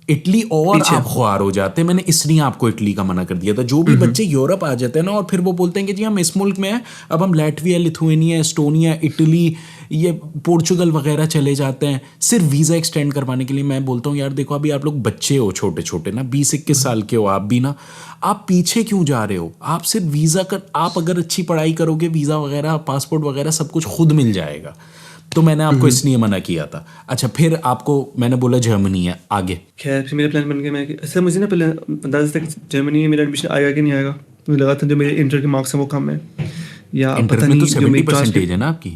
इटली और आप ख्वार हो जाते हैं। मैंने इसलिए आपको इटली का मना कर दिया था। जो भी बच्चे यूरोप आ जाते हैं ना और फिर वो बोलते हैं कि जी हम इस मुल्क में हैं, अब हम लैटविया, लिथुआनिया, एस्टोनिया, इटली, ये पोर्चुगल वगैरह चले जाते हैं सिर्फ वीज़ा एक्सटेंड करवाने के लिए। मैं बोलता हूँ यार देखो अभी आप लोग बच्चे हो, छोटे छोटे ना, 20-21 साल के हो आप भी ना, आप पीछे क्यों जा रहे हो? आप सिर्फ वीज़ा आप अगर अच्छी पढ़ाई करोगे, वीज़ा वगैरह, पासपोर्ट वगैरह सब कुछ खुद मिल जाएगा। तो मैंने आपको इसलिए मना किया था। अच्छा, फिर आपको मैंने बोला जर्मनी है, आगे? खैर फिर मेरा प्लान बन गया। मैं ऐसा मुझे ना पहले अंदाजा था कि जर्मनी में मेरा एडमिशन आएगा कि नहीं आएगा। मुझे लगा था जो मेरे इंटर के मार्क्स हैं वो कम है, या पता नहीं तो जो मेरी 70% है ना आपकी।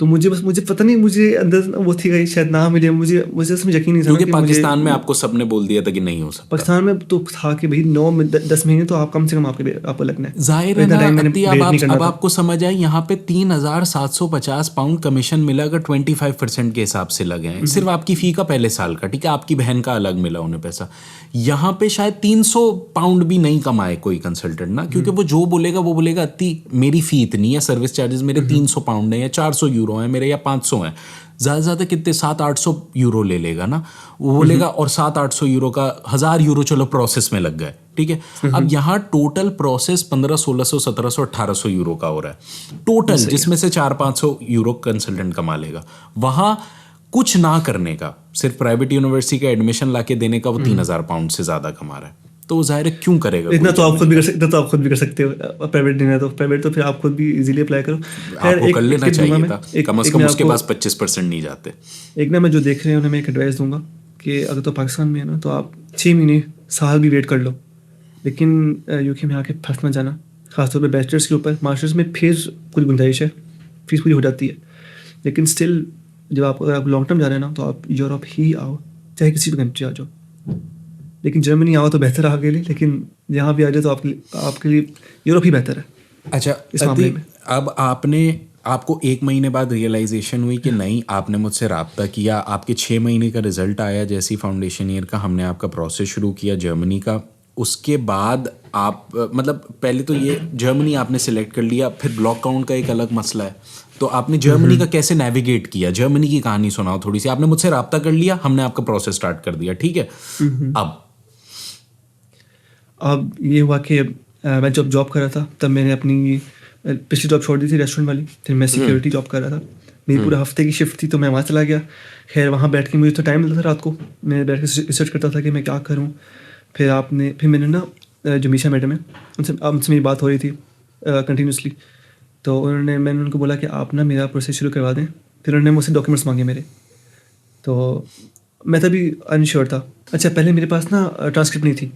तो मुझे पता नहीं, मुझे अंदर वो थी गई शायद ना मिले, मुझे उसमें यकीन नहीं था क्योंकि पाकिस्तान में आपको सबने बोल दिया था कि नहीं हो सकता। पाकिस्तान में तो था कि भाई 9-10 महीने तो आप कम से कम आपको लगना है। जाहिर है ना, अब आपको समझ आए यहाँ पे 3,750 पाउंड कमीशन मिला अगर 25% के हिसाब से लगे हैं, सिर्फ आपकी फी का पहले साल का, ठीक है। आपकी बहन का अलग मिला उन्हें पैसा। यहाँ पे शायद 300 पाउंड भी नहीं कमाए कोई कंसल्टेंट ना, क्योंकि वो जो बोलेगा वो बोलेगा अति मेरी फी इतनी है, सर्विस चार्जेस मेरे 300 पाउंड है या 400 यूरो यूरो हैं मेरे या 500 हैं, ज़्यादा से ज़्यादा कितने 700-800 यूरो ले लेगा ना वो बोलेगा, और 700-800 यूरो का 1000 यूरो चलो प्रोसेस में लग गए, ठीक है। अब यहाँ टोटल प्रोसेस 1500-1600 1700-1800 यूरो का हो रहा है टोटल, जिसमें से 400-500 यूरो कंसल्टेंट कमा लेगा। वहाँ कुछ ना करने का, सिर्फ प्राइवेट यूनिवर्सिटी का एडमिशन लाके देने का वो 3000 पाउंड से ज़्यादा कमा रहा है, तो वो ज़ाहिर है क्यों करेगा। इतना तो आप खुद भी कर सकते, इतना तो आप खुद भी कर सकते हो। प्राइवेट नहीं है तो प्राइवेट तो फिर आप खुद भी इजीली अप्लाई करो। आपको कर लेना चाहिए था, कम से कम उसके पास 25% नहीं जाते। एक ना मैं जो देख रहे हैं उन्हें मैं एक एडवाइस दूंगा कि अगर तो पाकिस्तान में है ना तो आप 6 महीने साल भी वेट कर लो, लेकिन यूके में आके फंस मत जाना, खासतौर पे बैचलर्स के ऊपर। मास्टर्स में फिर पूरी गुंजाइश है, फीस पूरी हो जाती है, लेकिन स्टिल जब आप अगर आप लॉन्ग टर्म जा रहे हैं ना तो आप यूरोप ही आओ, चाहे किसी भी कंट्री आ जाओ। लेकिन जर्मनी आओ तो बेहतर है आपके लिए, लेकिन यहाँ भी आ जाए तो आपके लिए यूरोप ही बेहतर है। अच्छा, इस मामले में अब आपको 1 महीने बाद रियलाइजेशन हुई कि नहीं, आपने मुझसे रब्ता किया, आपके 6 महीने का रिजल्ट आया जैसे ही फाउंडेशन ईयर का, हमने आपका प्रोसेस शुरू किया जर्मनी का। उसके बाद आप मतलब पहले तो ये जर्मनी आपने सिलेक्ट कर लिया, फिर ब्लॉक काउंट का एक अलग मसला है, तो आपने जर्मनी का कैसे नेविगेट किया? जर्मनी की कहानी सुनाओ थोड़ी सी। आपने मुझसे रब्ता कर लिया, हमने आपका प्रोसेस स्टार्ट कर दिया, ठीक है। अब ये हुआ कि मैं जब जॉब कर रहा था तब मैंने अपनी पिछली जॉब छोड़ दी थी रेस्टोरेंट वाली, फिर मैं सिक्योरिटी जॉब कर रहा था। मेरी पूरा हफ्ते की शिफ्ट थी तो मैं वहाँ चला गया। खैर वहाँ बैठ के मुझे तो टाइम मिलता था, रात को मैं बैठ के रिसर्च करता था कि मैं क्या करूँ। फिर मैंने ना जो मीशा मैडम है उनसे मेरी बात हो रही थी कंटिन्यूसली, तो मैंने उनको बोला कि आप ना मेरा प्रोसेस शुरू करवा दें। फिर उन्होंने मुझसे डॉक्यूमेंट्स मांगे मेरे, तो मैं तभी अनश्योर था। अच्छा, पहले मेरे पास ना ट्रांसक्रिप्ट नहीं थी,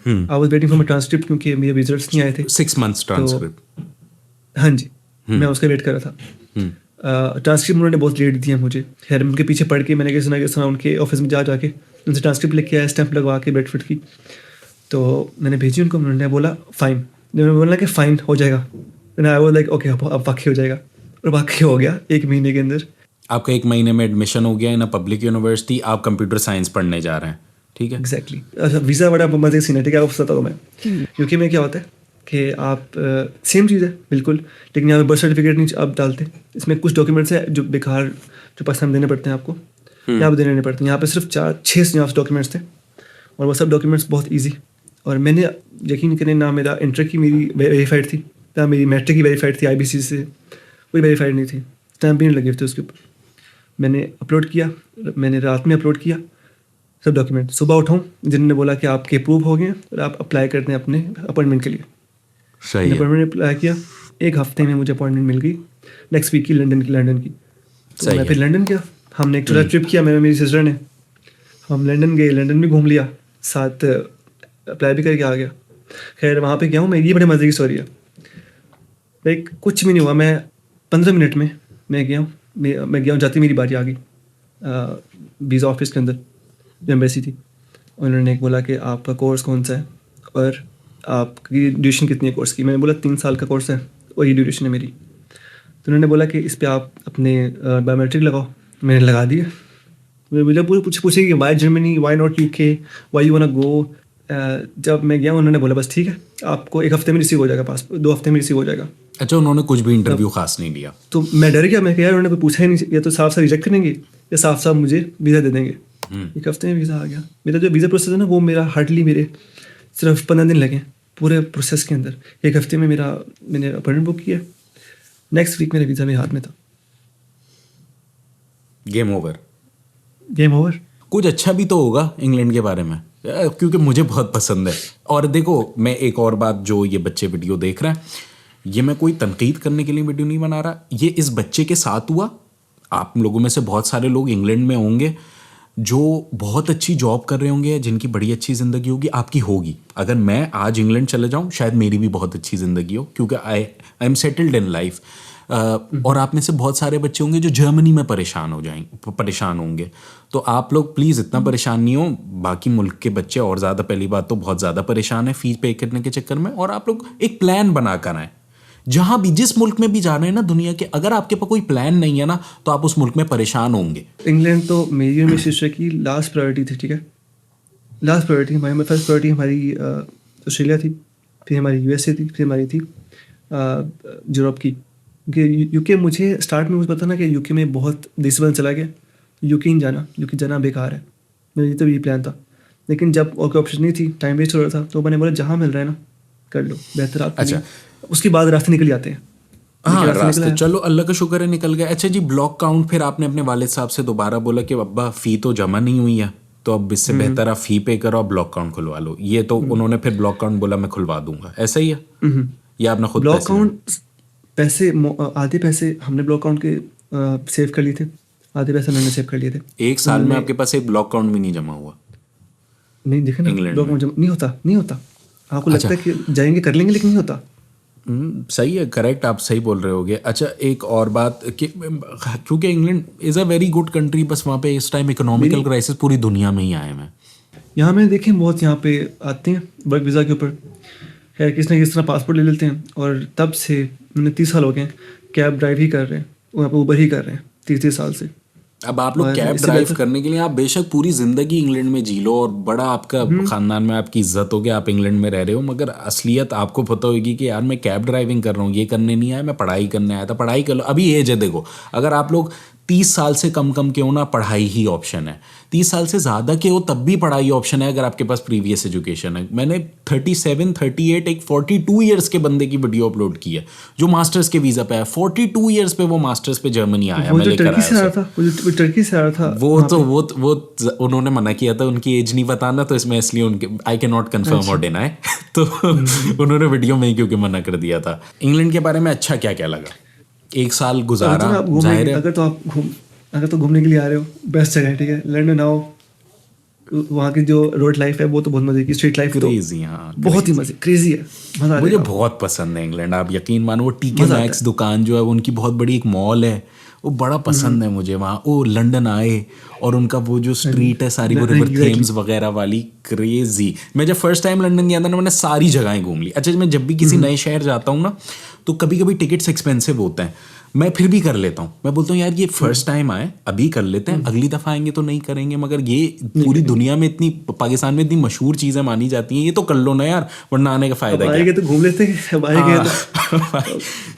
I was waiting for my transcript क्योंकि मेरे रिजल्ट्स नहीं आए थे। 6 months ट्रांसक्रिप्ट। हाँ जी, मैं उसका वेट कर रहा था। ट्रांसक्रिप्ट उन्होंने बहुत लेट दिया मुझे। खैर उनके पीछे पढ़ के मैंने कैसे सुना उनके ऑफिस में जाके उनसे ट्रांसक्रिप्ट लेके आया, स्टैंप लगवा के बेडफिट की, तो मैंने भेजी उनको। उन्होंने बोला फ़ाइन, उन्होंने बोला कि फ़ाइन हो जाएगा। आई वाज लाइक ओके, अब वाकई हो जाएगा, और वाकई हो गया 1 महीने के अंदर। आपका 1 महीने में एडमिशन हो गया इन अ पब्लिक यूनिवर्सिटी, आप कंप्यूटर साइंस पढ़ने जा रहे हैं, ठीक है। एग्जैक्टली। अच्छा, वीज़ा बड़ा मजे सीन है, ठीक है, आपको बताता हूँ मैं। क्योंकि में क्या होता है कि आप सेम चीज़ है बिल्कुल, लेकिन यहाँ पे बर्थ सर्टिफिकेट नहीं आप डालते। इसमें कुछ डॉक्यूमेंट्स हैं जो बेकार, जो पाकिस्तान देने पड़ते हैं आपको, यहाँ पे देने नहीं पड़ते। यहाँ पे सिर्फ 4-6 डॉक्यूमेंट्स थे, और वो सब डॉक्यूमेंट्स बहुत ईजी। और मैंने यकीन करें ना, मेरा इंटर की मेरी वेरीफाइड थी, ना मेरी मैट्रिक की वेरीफाइड थी, IBC से कोई वेरीफाइड नहीं थी, स्टैम्प भी नहीं लगे थे उसके ऊपर। मैंने अपलोड किया, मैंने रात में अपलोड किया सब डॉक्यूमेंट। सुबह उठाऊँ, जिन्होंने बोला कि आपके अप्रूव हो गए और आप अप्लाई करते हैं अपने अपॉइंटमेंट के लिए। सही है। अपॉइंटमेंट अप्लाई किया, 1 हफ्ते में मुझे अपॉइंटमेंट मिल गई नेक्स्ट वीक की, लंदन की। तो मैं फिर लंदन गया, हमने एक छोटा ट्रिप किया, मेरी सिस्टर ने, हम लंदन गए, लंदन भी घूम लिया, साथ अप्लाई भी करके आ गया। खैर वहाँ पे गया हूँ मैं, ये बड़े मज़े की स्टोरी है। लाइक कुछ भी नहीं हुआ, मैं 15 मिनट में मैं गया हूँ, जाती मेरी बारी आ गई वीज़ा ऑफिस के अंदर, जो एम्बेसी थी। उन्होंने बोला कि आपका कोर्स कौन सा है और आपकी ड्यूरेशन कितनी है कोर्स की। मैंने बोला 3 साल का कोर्स है और ये ड्यूरेशन है मेरी। तो उन्होंने बोला कि इस पर आप अपने बायोमेट्रिक लगाओ। मैंने लगा दिया। मुझे पूछे कि why Germany, why not UK, why you want to go. जब मैं गया उन्होंने बोला बस ठीक है, आपको 1 हफ्ते में रिसीव हो जाएगा, पासपोर्ट 2 हफ्ते में रिसीव हो जाएगा। अच्छा, उन्होंने कुछ भी इंटरव्यू खास नहीं लिया? तो मैं डर गया, मैं कहा यार उन्होंने पूछा ही नहीं, या तो साफ साफ रिजेक्ट करेंगे या साफ साफ मुझे वीज़ा दे देंगे। 1 हफ्ते में वीज़ा आ गया। मेरा जो वीज़ा प्रोसेस है ना, वो मेरा हार्डली मेरे सिर्फ 15 दिन लगे पूरे प्रोसेस के अंदर। 1 हफ्ते में मैंने अपॉइंटमेंट बुक किया, नेक्स्ट वीक मेरे वीज़ा मेरे हाथ में था। Game over. कुछ अच्छा भी तो होगा इंग्लैंड के बारे में, क्योंकि मुझे बहुत पसंद है। और देखो, मैं एक और बात, जो ये बच्चे वीडियो देख रहे हैं, ये मैं कोई तनकीद करने के लिए वीडियो नहीं बना रहा, ये इस बच्चे के साथ हुआ। आप लोगों में से बहुत सारे लोग इंग्लैंड में होंगे जो बहुत अच्छी जॉब कर रहे होंगे, जिनकी बड़ी अच्छी ज़िंदगी होगी, आपकी होगी। अगर मैं आज इंग्लैंड चले जाऊँ, शायद मेरी भी बहुत अच्छी ज़िंदगी हो, क्योंकि I am settled in life. और आप में से बहुत सारे बच्चे होंगे जो जर्मनी में परेशान होंगे। तो आप लोग प्लीज़ इतना परेशान नहीं हो। बाकी मुल्क के बच्चे और ज़्यादा, पहली बात तो बहुत ज़्यादा परेशान है फ़ीस पे करने के चक्कर में। और आप लोग एक प्लान बना कर आएँ, जहाँ भी, जिस मुल्क में भी जा रहे हैं ना दुनिया के, अगर आपके पास कोई प्लान नहीं है ना, तो आप उस मुल्क में परेशान होंगे। इंग्लैंड तो मेरी और मेरी सिस्टर की लास्ट प्रायोरिटी थी, ठीक है, लास्ट प्रायोरिटी हमारी। फर्स्ट प्रायोरिटी हमारी ऑस्ट्रेलिया थी, फिर हमारी USA थी, फिर हमारी थी यूरोप की। क्योंकि यूके मुझे स्टार्ट में मुझे पता ना कि यूके में बहुत देश बदल चला गया, यूके जाना बेकार है, मेरा तो यही प्लान था। लेकिन जब और कोई ऑप्शन नहीं थी, टाइम वेस्ट हो रहा था, तो मैंने बोला जहाँ मिल रहा है ना कर लो, बेहतर आप अच्छा। उसके बाद रास्ते निकल जाते हैं। हाँ रास्ते, चलो अल्लाह का शुक्र है निकल गया। अच्छा जी, ब्लॉक काउंट फिर आपने अपने वालिद साहब से दोबारा बोला कि अब्बा फ़ी तो जमा नहीं हुई है, तो अब इससे बेहतर आप फ़ी पे करो, आप ब्लॉक काउंट खुलवा लो। ये तो उन्होंने फिर ब्लॉक काउंट बोला मैं खुलवा दूंगा, ऐसा ही है या आपने खुद ब्लॉक काउंट पैसे आधे पैसे हमने ब्लॉक काउंट के सेव कर लिए थे, आधे पैसे मैंने सेव कर लिए थे। एक साल में आपके पास एक ब्लॉक काउंट भी नहीं जमा हुआ? नहीं, देखे ना, इंग्लैंड ब्लॉक काउंट नहीं होता। आपको लगता है कि जाएंगे कर लेंगे, लेकिन नहीं होता। सही है, करेक्ट, आप सही बोल रहे होगे। अच्छा एक और बात कि क्योंकि England is a very good country, बस वहाँ पे इस टाइम इकोनॉमिकल क्राइसिस पूरी दुनिया में ही आए हैं। यहाँ मैंने देखे बहुत यहाँ पे आते हैं वर्क वीज़ा के ऊपर, खैर किस ना किस तरह पासपोर्ट ले लेते हैं, और तब से मैंने 30 साल हो गए कैब ड्राइव ही कर रहे हैं, वहाँ पे ऊबर ही कर रहे हैं 30 साल से। अब आप लोग कैब ड्राइव करने के लिए आप बेशक पूरी ज़िंदगी इंग्लैंड में जी लो और बड़ा आपका ख़ानदान में आपकी इज्जत होगी, आप इंग्लैंड में रह रहे हो, मगर असलियत आपको पता होगी कि यार मैं कैब ड्राइविंग कर रहा हूँ, ये करने नहीं आया, मैं पढ़ाई करने आया था। पढ़ाई कर लो, अभी एज है देखो, अगर आप लोग 30 साल से कम के हो ना, पढ़ाई ही ऑप्शन है। 30 साल से ज़्यादा के हो तब भी पढ़ाई ऑप्शन है, अगर आपके पास प्रीवियस एजुकेशन है। मैंने 37, 38, एक 42 ईयर्स के बंदे की वीडियो अपलोड की है जो मास्टर्स के वीज़ा पे है। 42 ईयर्स पे वो मास्टर्स पे जर्मनी आया, मैं लेकर टर्की से आ रहा था। वो उन्होंने मना किया था उनकी एज नहीं बताना, तो इसमें इसलिए उनके आई कैन नॉट कंफर्म और डिनाई, तो उन्होंने वीडियो में ही क्योंकि मना कर दिया था। इंग्लैंड के बारे में अच्छा क्या क्या लगा? एक साल गुजारा, जाहिर है अगर तो घूमने के लिए आ रहे हो, बेस्ट जगह है, ठीक है। लंदन आओ, वहाँ की जो रोड लाइफ है वो तो बहुत मजे की, स्ट्रीट लाइफ क्रेजी, हाँ बहुत ही मजे, क्रेजी है, मजा मुझे बहुत पसंद है इंग्लैंड। आप यकीन मानो, वो टीके मैक्स दुकान जो है वो उनकी बहुत बड़ी एक मॉल है, वो बड़ा पसंद है मुझे वहाँ। वो लंदन आए और उनका वो जो स्ट्रीट है सारी, वो रिवर थेम्स वगैरह वाली, क्रेजी। मैं जब फर्स्ट टाइम लंदन गया था ना, मैंने सारी जगहें घूम ली। अच्छा मैं जब भी किसी नए शहर जाता हूँ ना, तो कभी कभी टिकट्स एक्सपेंसिव होते हैं, मैं फिर भी कर लेता हूँ। मैं बोलता हूँ यार ये फर्स्ट टाइम आए, अभी कर लेते हैं, अगली दफ़ा आएंगे तो नहीं करेंगे। मगर ये पूरी दुनिया में इतनी, पाकिस्तान में इतनी मशहूर चीज़ें मानी जाती हैं, ये तो कर लो ना यार, वरना आने का फ़ायदा क्या? तो घूम लेते हैं,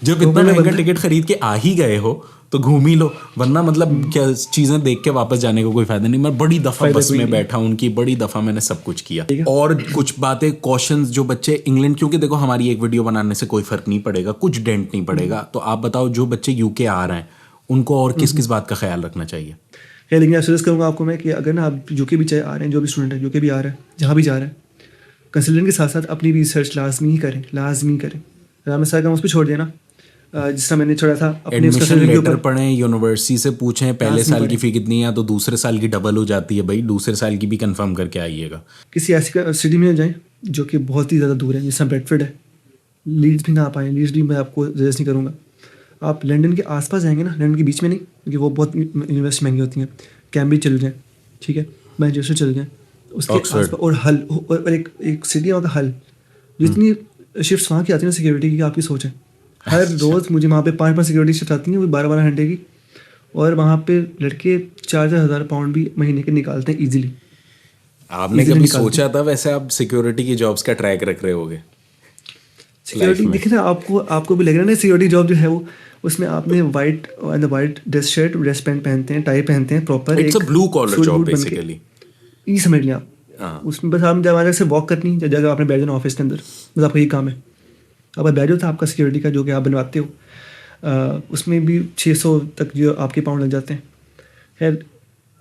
जब इतना महंगा टिकट खरीद के आ ही गए हो तो घूम ही लो, वरना मतलब क्या चीज़ें देख के वापस जाने का कोई फ़ायदा नहीं। मैं बड़ी दफ़ा बस में बैठा, उनकी बड़ी दफ़ा मैंने सब कुछ किया। और कुछ बातें, क्वेश्चंस जो बच्चे इंग्लैंड, क्योंकि देखो हमारी एक वीडियो बनाने से कोई फ़र्क नहीं पड़ेगा, कुछ डेंट नहीं पड़ेगा, तो आप बताओ जो बच्चे यूके आ रहे हैं उनको और किस किस बात का ख्याल रखना चाहिए? लेकिन सजेस्ट करूँगा आपको मैं कि अगर ना आप यूके भी आ रहे हैं, जो भी स्टूडेंट है यूके भी आ रहे हैं, जहाँ भी जा रहे हैं, कंसल्टेंट के साथ साथ अपनी रिसर्च लाजमी करें। मैं उस पर छोड़ देना, जिस तरह मैंने छोड़ा था। एडमिशन लेटर पढ़ें, यूनिवर्सिटी से पूछें पहले साल की फ़ी कितनी है, तो दूसरे साल की डबल हो जाती है भाई, दूसरे साल की भी कंफर्म करके आइएगा। किसी ऐसी सिटी में जाएं जो कि बहुत ही ज़्यादा दूर है, जैसे ब्रेडफोर्ड है, लीड्स भी ना आ पाएँ, लीड्स भी मैं आपको सजेस्ट नहीं करूँगा। आप लंदन के आसपास जाएंगे ना, लंदन के बीच में नहीं, क्योंकि वो बहुत यूनिवर्सिटी महंगी होती हैं। कैम्ब्रिज चल जाएँ, ठीक है, मैनचेस्टर चल जाएँ, उसके आसपास, और हल, और एक सिटी है हल, जितनी शिफ्ट्स वहाँ की आती हैं सिक्योरिटी की, आपकी सोच है। हर रोज़ मुझे वहाँ पे 5 सिक्योरिटी शिफ्ट आती हैं, वो 12 घंटे की, और वहाँ पे लड़के 4,000 पाउंड भी महीने के निकालते हैं ईजिली। आपने कभी सोचा था वैसे आप सिक्योरिटी की जॉब्स का ट्रैक रख रहे होगे? सिक्योरिटी दिखे ना आपको भी लग रहा है ना, सिक्योरिटी जॉब जो है वो, उसमें आपने white dress shirt, dress pant पहनते हैं, टाई पहनते हैं, proper it's a blue collar job basically, ये समझ लिया आप। उसमें बस आप जब से वॉक करनी, जगह आपने बैठ जाना ऑफिस के अंदर, बस आपका यही काम है। अब बैजो था आपका सिक्योरिटी का जो कि आप बनवाते हो, उसमें भी 600 तक जो आपके पाउंड लग जाते हैं। खैर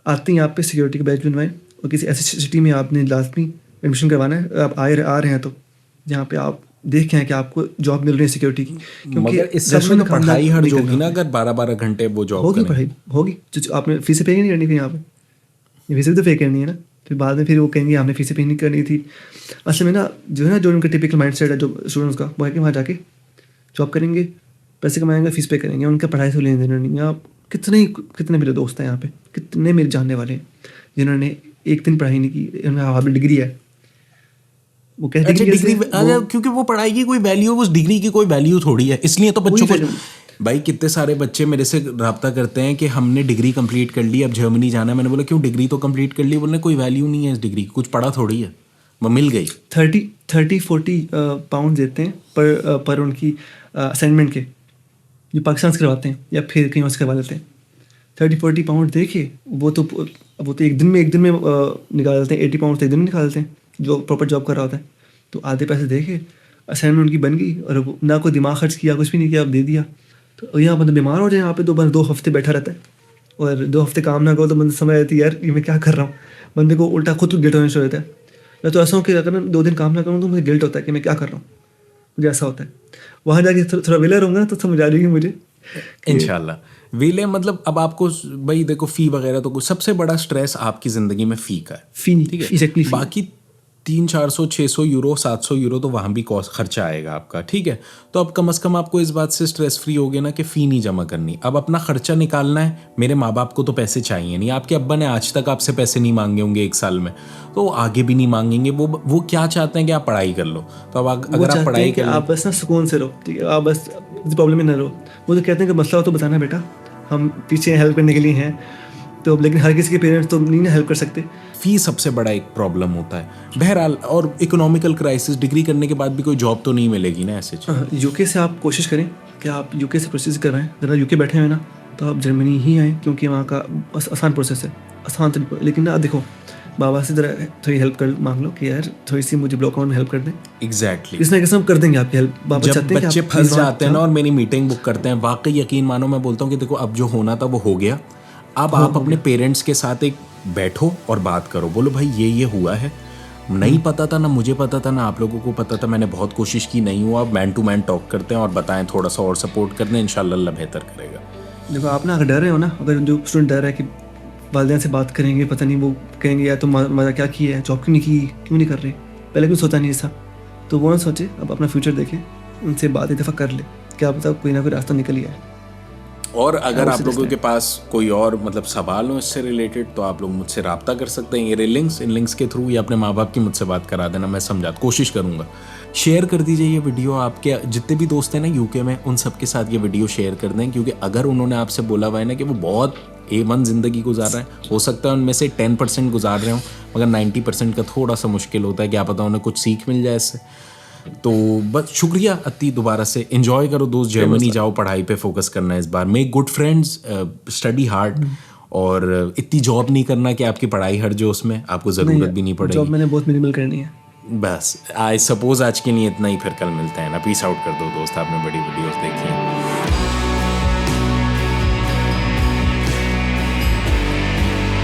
आते हैं आप पे सिक्योरिटी का बैच बनवाएं, और किसी ऐसी सिटी में आपने लाजमी एडमिशन करवाना है। आप आ रहे हैं तो जहाँ पे आप देख के हैं कि आपको जॉब मिल रही है सिक्योरिटी की, क्योंकि इस सब में तो पढ़ाई हर होगी ना, अगर 12 घंटे वो जॉब होगी, पढ़ाई होगी, आपने फीसें पे नहीं करनी थी यहाँ पे, फीसें भी तो पे करनी है ना। फिर बाद में फिर वो कहेंगे आपने फीसें पे नहीं करनी थी। असल में ना जो उनका टिपिकल माइंड सेट है जो स्टूडेंट्स का, वो है कि वहाँ जाके जॉब करेंगे, पैसे कमाएंगे, फीस पे करेंगे, उनका पढ़ाई से लेने देना नहीं। आप कितने मेरे दोस्त हैं यहाँ पे, कितने मेरे जानने वाले हैं जिन्होंने एक दिन पढ़ाई नहीं की, उनमें डिग्री है, वो कहते हैं डिग्री, क्योंकि वो पढ़ाई की कोई वैल्यू, उस डिग्री की कोई वैल्यू थोड़ी है, इसलिए तो बच्चों को। भाई कितने सारे बच्चे मेरे से रब्ता करते हैं कि हमने डिग्री कंप्लीट कर ली, अब जर्मनी जाना है। मैंने बोला क्यों, डिग्री तो कंप्लीट कर ली। बोलने कोई वैल्यू नहीं है इस डिग्री की, कुछ पढ़ा थोड़ी है, वो मिल गई। 30-40 पाउंड देते हैं पर उनकी असाइनमेंट के, जो पाकिस्तान से करवाते हैं या फिर कहीं और से करवा लेते हैं, 30-40 पाउंड दे के वो तो एक दिन में निकाल देते हैं। 80 पाउंड तो एक दिन में निकाल देते हैं जो प्रॉपर जॉब कर रहा होता है। तो आधे पैसे दे के असाइनमेंट उनकी बन गई और वो ना कोई दिमाग खर्च किया, कुछ भी नहीं किया, अब दे दिया। तो यहाँ बंदा बीमार हो जाए, यहाँ पे 2 हफ्ते बैठा रहता है और 2 हफ्ते काम ना करो तो बंदे समझ आती है यार ये मैं क्या कर रहा हूँ। बंदे को उल्टा खुद गिल्ट होने शुरू होता है। मैं तो ऐसा हूँ कि अगर मैं 2 दिन काम ना करूँ तो मुझे गिल्ट होता है कि मैं क्या कर रहा हूँ, मुझे ऐसा होता है। वहाँ जाके थोड़ा वेला रहूँगा तो समझ आ जाएगी मुझे इंशाल्लाह। वेले मतलब अब आपको भाई देखो फ़ी वगैरह तो कुछ, सबसे बड़ा स्ट्रेस आपकी ज़िंदगी में फ़ी का है, फ़ी, ठीक है। एग्जैक्टली फ़ी। बाकी 300-400-600 यूरो 700 यूरो तो वहाँ भी कॉस्ट खर्चा आएगा आपका, ठीक है। तो अब कम से कम आपको इस बात से स्ट्रेस फ्री हो गए ना कि फ़ी नहीं जमा करनी। अब अपना खर्चा निकालना है। मेरे माँ बाप को तो पैसे चाहिए नहीं, आपके अब्बा ने आज तक आपसे पैसे नहीं मांगे होंगे 1 साल में, तो आगे भी नहीं मांगेंगे। वो क्या चाहते हैं कि आप पढ़ाई कर लो। तो अब अगर आप पढ़ाई कर आप बस ना सुकून से रहो, ठीक है, आप बस प्रॉब्लम में ना रहो। वो तो कहते हैं कि मसला हो तो बताना बेटा, हम पीछे हेल्प करने के लिए हैं। तो लेकिन हर किसी के पेरेंट्स तो नहीं ना हेल्प कर सकते। फ़ी सबसे बड़ा एक प्रॉब्लम होता है बहरहाल। और इकोनॉमिकल क्राइसिस, डिग्री करने के बाद भी कोई जॉब तो नहीं मिलेगी ना ऐसे। यूके से आप कोशिश करें कि आप यूके से प्रोसेस कर रहे हैं, ज़रा यूके बैठे हुए ना तो आप जर्मनी ही आएँ, क्योंकि वहाँ का आसान प्रोसेस है, आसान तरीका। लेकिन ना देखो, बाबा से ज़रा थोड़ी हेल्प कर मांग लो कि यार थोड़ी सी मुझे ब्लॉक अकाउंट में हेल्प कर दें। एग्जैक्टली किसी ना किसी हम कर देंगे आपकी हेल्प। बाबा जब बच्चे फंस जाते हैं ना और मेरी मीटिंग बुक करते हैं, वाकई यकीन मानो मैं बोलता हूँ कि देखो अब जो होना था वो हो गया। अब आप अपने पेरेंट्स के साथ एक बैठो और बात करो, बोलो भाई ये हुआ है, नहीं पता था ना मुझे पता था ना आप लोगों को पता था, मैंने बहुत कोशिश की, नहीं हुआ। अब मैन टू मैन टॉक करते हैं और बताएं, थोड़ा सा और सपोर्ट कर दें, इंशाल्लाह अल्लाह बेहतर करेगा। देखो आप ना अगर डर रहे हो ना, अगर जो स्टूडेंट डर रहा है कि वालिदैन से बात करेंगे, पता नहीं वो कहेंगे यार तुम मज़ा क्या किया है, जॉब क्यों नहीं की, क्यों नहीं कर रहे, पहले क्यों सोचा नहीं ऐसा, तो वो ना सोचे, अब अपना फ्यूचर देखें, उनसे बात एक दफ़ा कर ले, क्या पता कोई ना कोई रास्ता निकल ही आए। और अगर आप लोगों के पास कोई और मतलब सवाल हो इससे रिलेटेड तो आप लोग मुझसे रब्ता कर सकते हैं। ये इन लिंक्स के थ्रू या अपने माँ बाप की मुझसे बात करा देना, मैं कोशिश करूँगा। शेयर कर दीजिए ये वीडियो, आपके जितने भी दोस्त हैं ना यूके में, उन सब के साथ ये वीडियो शेयर कर दें, क्योंकि अगर उन्होंने आपसे बोला हुआ है ना कि वो बहुत A1 ज़िंदगी गुजार रहे हैं, हो सकता है उनमें से 10% गुजार रहे हों, मगर 90% का थोड़ा सा मुश्किल होता है, क्या पता उन्हें कुछ सीख मिल जाए इससे। तो बस शुक्रिया अति, दोबारा से एंजॉय करो दोस्त, जर्मनी जाओ, पढ़ाई पे फोकस करना है इस बार, make good friends, study hard, और इतनी जॉब नहीं करना कि आपकी पढ़ाई हट जो उसमें आपको ज़रूरत भी नहीं पड़ेगी। जॉब मैंने बहुत मिनिमल करनी है। बस आई सपोज आज के लिए इतना ही, फिर कल मिलते हैं ना। पीस आउट कर दो दोस्त, आपने बड़ी वीडियोस देखी हैं।